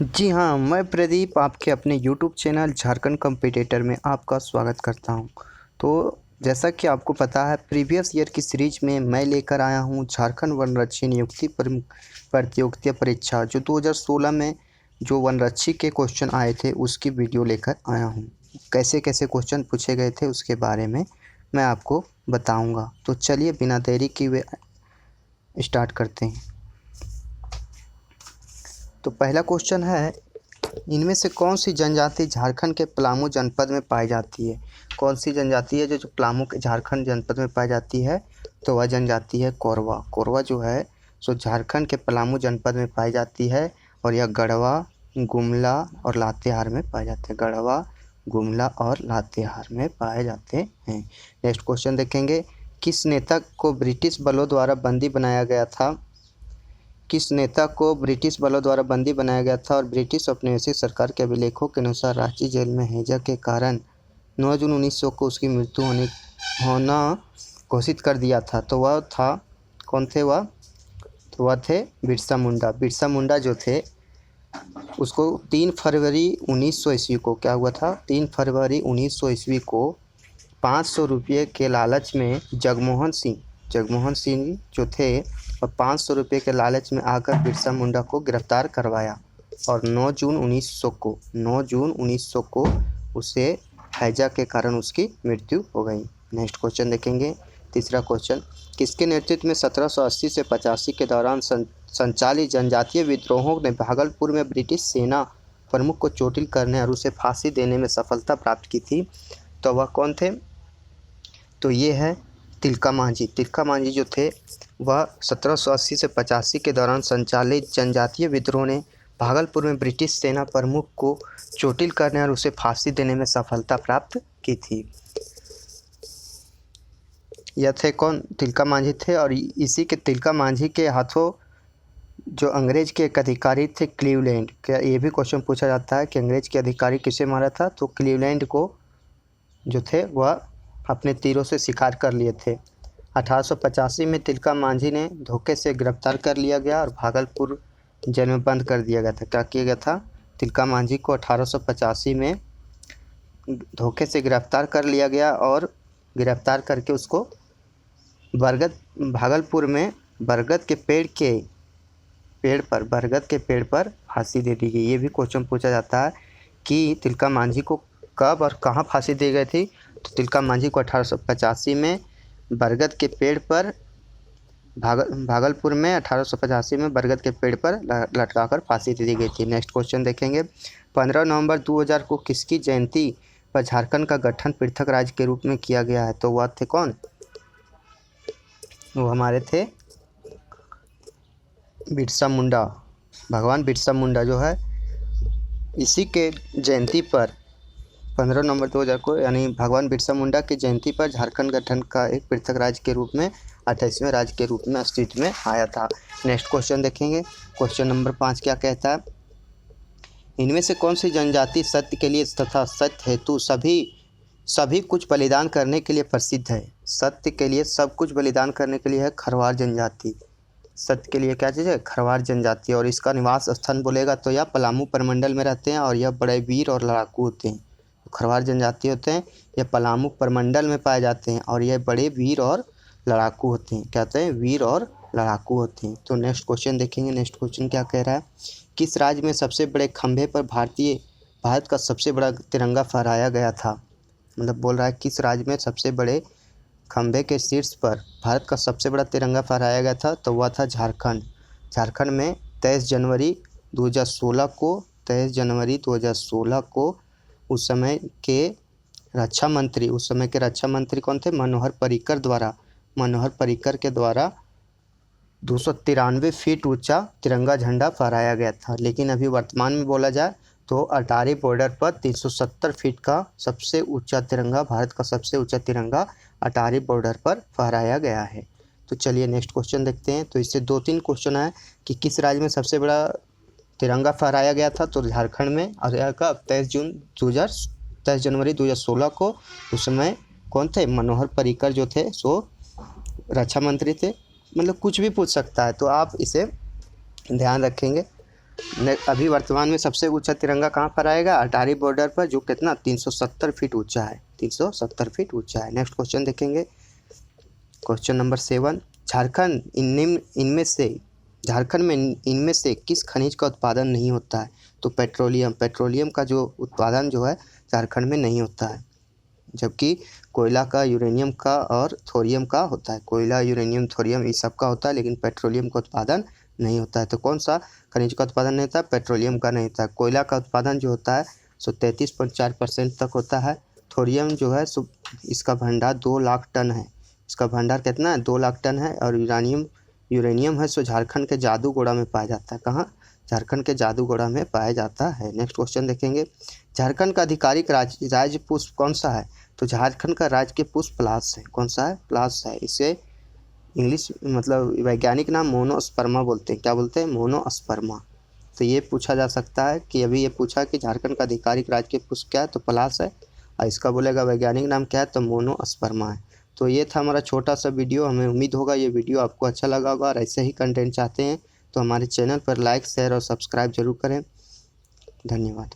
जी हाँ, मैं प्रदीप आपके अपने यूट्यूब चैनल झारखंड कॉम्पिटिटर में आपका स्वागत करता हूँ। तो जैसा कि आपको पता है, प्रीवियस ईयर की सीरीज में मैं लेकर आया हूँ झारखंड वनरक्षी नियुक्ति प्रतियोगिता परीक्षा जो 2016 में जो वनरक्षी के क्वेश्चन आए थे उसकी वीडियो लेकर आया हूँ। कैसे कैसे क्वेश्चन पूछे गए थे उसके बारे में मैं आपको बताऊँगा। तो चलिए बिना देरी किए स्टार्ट करते हैं। तो पहला क्वेश्चन है, इनमें से कौन सी जनजाति झारखंड के पलामू जनपद में पाई जाती है? कौन सी जनजाति है जो पलामू के झारखंड जनपद में पाई जाती है? तो वह जनजाति है कोरवा। कोरवा जो है सो झारखंड के पलामू जनपद में पाई जाती है और यह गढ़वा, गुमला और लातेहार में पाए जाते हैं। गढ़वा, गुमला और लातेहार में पाए जाते हैं। नेक्स्ट क्वेश्चन देखेंगे, किस नेता को ब्रिटिश बलों द्वारा बंदी बनाया गया था? किस नेता को ब्रिटिश बलों द्वारा बंदी बनाया गया था और ब्रिटिश औपनिवेशिक सरकार के अभिलेखों के अनुसार रांची जेल में हैजा के कारण 9 जून 1900 को उसकी मृत्यु होना घोषित कर दिया था? तो वह था, कौन थे वह? तो वह थे बिरसा मुंडा। बिरसा मुंडा जो थे उसको 3 फरवरी 1900 ईस्वी को क्या हुआ था? 3 फरवरी 1900 ईस्वी को 500 रुपये के लालच में जगमोहन सिंह जो थे और 500 रुपये के लालच में आकर बिरसा मुंडा को गिरफ्तार करवाया और 9 जून 1900 को उसे हैजा के कारण उसकी मृत्यु हो गई। नेक्स्ट क्वेश्चन देखेंगे, तीसरा क्वेश्चन, किसके नेतृत्व में 1780 से 85 के दौरान संचालित जनजातीय विद्रोहों ने भागलपुर में ब्रिटिश सेना प्रमुख को चोटिल करने और उसे फांसी देने में सफलता प्राप्त की थी? तो वह कौन थे? तो ये है तिलका मांझी। तिलका मांझी जो थे वह 1780 से 85 के दौरान संचालित जनजातीय विद्रोह ने भागलपुर में ब्रिटिश सेना प्रमुख को चोटिल करने और उसे फांसी देने में सफलता प्राप्त की थी। यह थे कौन? तिलका मांझी थे। और इसी के तिलका मांझी के हाथों जो अंग्रेज के एक अधिकारी थे क्लीवलैंड, क्या ये भी क्वेश्चन पूछा जाता है कि अंग्रेज के अधिकारी किसे मारा था? तो क्लीवलैंड को जो थे वह अपने तीरों से शिकार कर लिए थे। 1885 में तिलका मांझी ने धोखे से गिरफ्तार कर लिया गया और भागलपुर जेल में बंद कर दिया गया था। क्या किया गया था? तिलका मांझी को 1885 में धोखे से गिरफ्तार कर लिया गया और गिरफ्तार करके उसको भागलपुर में बरगद के पेड़ पर फांसी दे दी गई। ये भी क्वेश्चन पूछा जाता है कि तिलका मांझी को कब और कहाँ फांसी दी गई थी? तो तिलका मांझी को 1885 में बरगद के पेड़ पर भागलपुर में 1885 में बरगद के पेड़ पर लटकाकर फांसी दे दी गई थी। नेक्स्ट क्वेश्चन देखेंगे, 15 नवंबर 2000 को किसकी जयंती पर झारखंड का गठन पृथक राज्य के रूप में किया गया है? तो वह थे कौन? वो हमारे थे बिरसा मुंडा। भगवान बिरसा मुंडा जो है इसी के जयंती पर 15 नवंबर 2000 को, यानी भगवान बिरसा मुंडा की जयंती पर झारखंड गठन का एक पृथक राज्य के रूप में 28वें राज्य के रूप में अस्तित्व में आया था। नेक्स्ट क्वेश्चन देखेंगे, क्वेश्चन नंबर 5 क्या कहता है, इनमें से कौन सी जनजाति सत्य के लिए तथा सत्य हेतु सभी कुछ बलिदान करने के लिए प्रसिद्ध है? सत्य के लिए सब कुछ बलिदान करने के लिए है खरवार जनजाति। सत्य के लिए क्या चीज़ है? खरवार जनजाति। और इसका निवास स्थान बोलेगा तो यह पलामू प्रमंडल में रहते हैं और यह बड़े वीर और लड़ाकू होते हैं। खरवार जनजाति होते हैं, यह पलामू प्रमंडल में पाए जाते हैं और यह बड़े वीर और लड़ाकू होते हैं। क्या होते हैं? वीर और लड़ाकू होते हैं। तो नेक्स्ट क्वेश्चन देखेंगे, नेक्स्ट क्वेश्चन क्या कह रहा है, किस राज्य में सबसे बड़े खंभे पर भारत का सबसे बड़ा तिरंगा फहराया गया था? मतलब बोल रहा है किस राज्य में सबसे बड़े खंभे के शीर्ष पर भारत का सबसे बड़ा तिरंगा फहराया गया था? तो वह था झारखंड। झारखंड में 23 जनवरी 2016 को उस समय के रक्षा मंत्री कौन थे? मनोहर पर्रिकर के द्वारा 293 फीट ऊंचा तिरंगा झंडा फहराया गया था। लेकिन अभी वर्तमान में बोला जाए तो अटारी बॉर्डर पर 370 फीट का सबसे ऊंचा तिरंगा, भारत का सबसे ऊंचा तिरंगा अटारी बॉर्डर पर फहराया गया है। तो चलिए नेक्स्ट क्वेश्चन देखते हैं। तो इससे 2-3 क्वेश्चन है कि किस राज्य में सबसे बड़ा तिरंगा फहराया गया था? तो झारखंड में। और यह कब? 23 जनवरी 2016 को। उस समय कौन थे? मनोहर पर्रिकर जो थे सो रक्षा मंत्री थे। मतलब कुछ भी पूछ सकता है तो आप इसे ध्यान रखेंगे। अभी वर्तमान में सबसे ऊंचा तिरंगा कहाँ पर आएगा? अटारी बॉर्डर पर, जो कितना 370 फीट ऊंचा है, 370 फीट ऊंचा है। नेक्स्ट क्वेश्चन देखेंगे, क्वेश्चन नंबर 7। झारखंड में इनमें से किस खनिज का उत्पादन नहीं होता है? तो पेट्रोलियम का जो उत्पादन जो है झारखंड में नहीं होता है, जबकि कोयला का, यूरेनियम का और थोरियम का होता है। कोयला, यूरेनियम, थोरियम ये सब का होता है, लेकिन पेट्रोलियम का उत्पादन नहीं होता है। तो कौन सा खनिज का उत्पादन नहीं होता है? पेट्रोलियम का नहीं होता है। कोयला का उत्पादन जो होता है सो 33.4% तक होता है। थोरियम जो है सो इसका भंडार 2 लाख टन है। इसका भंडार कितना है? 2 लाख टन है। और यूरेनियम है सो झारखंड के जादूगोड़ा में पाया जाता है। कहाँ? झारखंड के जादूगोड़ा में पाया जाता है। नेक्स्ट क्वेश्चन देखेंगे, झारखंड का आधिकारिक राज्य पुष्प कौन सा है? तो झारखंड का राज्य पुष्प पलाश है। कौन सा है? पलाश है। इसे इंग्लिश मतलब वैज्ञानिक नाम मोनोस्पर्मा बोलते हैं। क्या बोलते हैं? मोनोस्पर्मा। तो ये पूछा जा सकता है कि अभी ये पूछा कि झारखंड का आधिकारिक राज्य पुष्प क्या है? तो पलाश है। और इसका बोलेगा वैज्ञानिक नाम क्या है? तो मोनोस्पर्मा है। तो ये था हमारा छोटा सा वीडियो। हमें उम्मीद होगा ये वीडियो आपको अच्छा लगा होगा, और ऐसे ही कंटेंट चाहते हैं तो हमारे चैनल पर लाइक, शेयर और सब्सक्राइब जरूर करें। धन्यवाद।